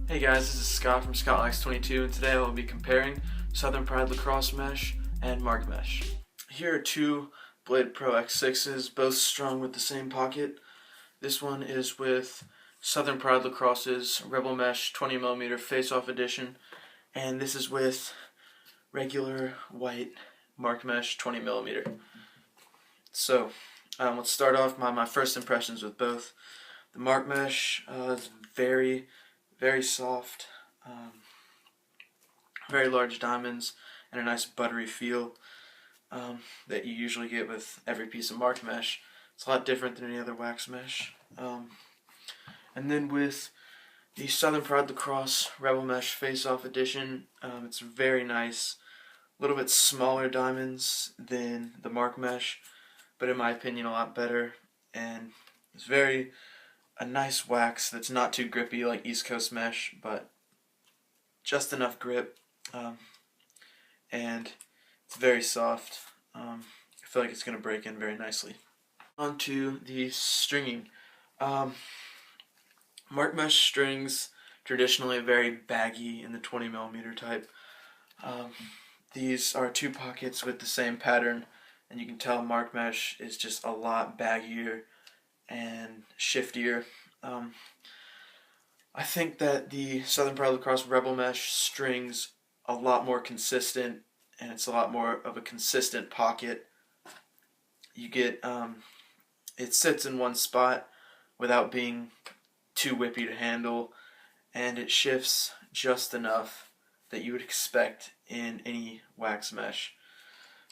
Hey guys, this is Scott from ScottLikes22, and today I will be comparing Southern Pride Lacrosse Mesh and Marc Mesh. Here are two Blade Pro X6s, both strung with the same pocket. This one is with Southern Pride Lacrosse's Rebel Mesh 20mm Face-Off Edition, and this is with regular white Marc Mesh 20mm. So, let's start off my first impressions with both. The Marc Mesh is very soft, very large diamonds, and a nice buttery feel that you usually get with every piece of Marc Mesh. It's a lot different than any other wax mesh. And then with the Southern Pride Lacrosse Rebel Mesh Face-Off Edition, it's very nice. A little bit smaller diamonds than the Marc Mesh, but in my opinion a lot better. And it's a nice wax that's not too grippy like East Coast Mesh, but just enough grip, and it's very soft. I feel like it's going to break in very nicely. On to the stringing. Marc Mesh strings traditionally very baggy in the 20mm type. These are two pockets with the same pattern, and you can tell Marc Mesh is just a lot baggier and shiftier. I think that the Southern Pride Lacrosse Rebel Mesh strings a lot more consistent, and it's a lot more of a consistent pocket. You get it sits in one spot without being too whippy to handle, and it shifts just enough that you would expect in any wax mesh.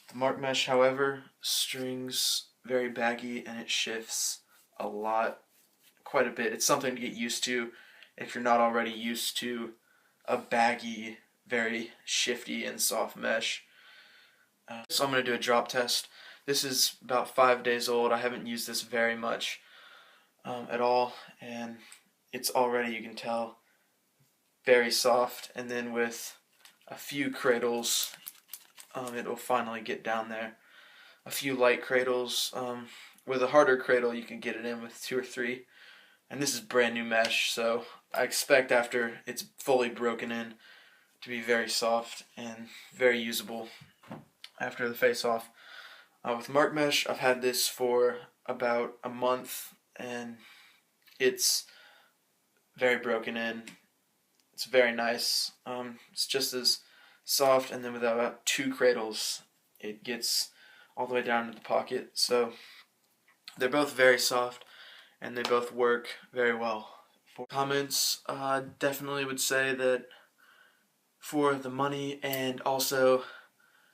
The Marc Mesh, however, strings very baggy, and it shifts a lot, quite a bit. It's something to get used to if you're not already used to a baggy, very shifty and soft mesh. So I'm going to do a drop test. This is about 5 days old. I haven't used this very much at all, and it's already, you can tell, very soft. And then with a few cradles, it will finally get down there. A few light cradles. With a harder cradle, you can get it in with 2 or 3. And this is brand new mesh, so I expect after it's fully broken in to be very soft and very usable after the face-off. With Marc Mesh, I've had this for about a month, and it's very broken in. It's very nice. It's just as soft, and then with about 2 cradles, it gets all the way down to the pocket. So they're both very soft, and they both work very well. For comments, definitely would say that for the money and also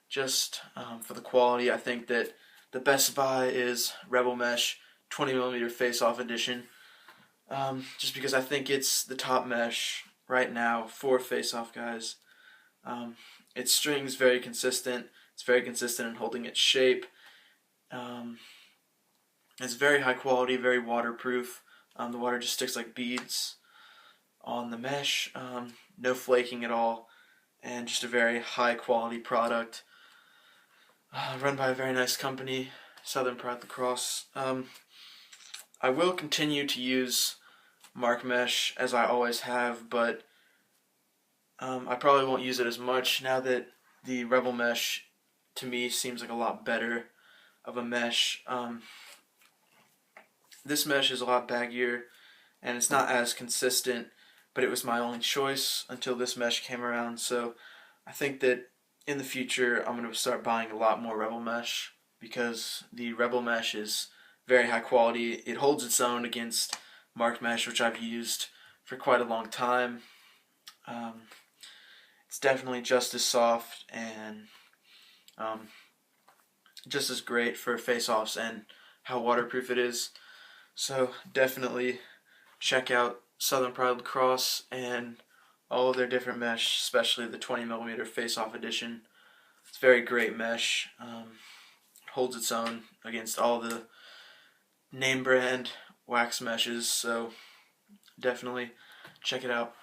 just for the quality, I think that the best buy is Rebel Mesh 20mm Face-Off Edition, just because I think it's the top mesh right now for face-off guys. Its string's very consistent. It's very consistent in holding its shape. It's very high quality, very waterproof. The water just sticks like beads on the mesh. No flaking at all, and just a very high quality product. Run by a very nice company, Southern Pride Lacrosse. I will continue to use Marc Mesh as I always have, but I probably won't use it as much now that the Rebel Mesh to me seems like a lot better of a mesh. This mesh is a lot baggier, and it's not as consistent, but it was my only choice until this mesh came around. So I think that in the future I'm going to start buying a lot more Rebel Mesh, because the Rebel Mesh is very high quality. It holds its own against Marc Mesh, which I've used for quite a long time. It's definitely just as soft and just as great for face-offs and how waterproof it is. So definitely check out Southern Pride Lacrosse and all of their different mesh, especially the 20mm Face-Off Edition. It's a very great mesh. It holds its own against all the name brand wax meshes, so definitely check it out.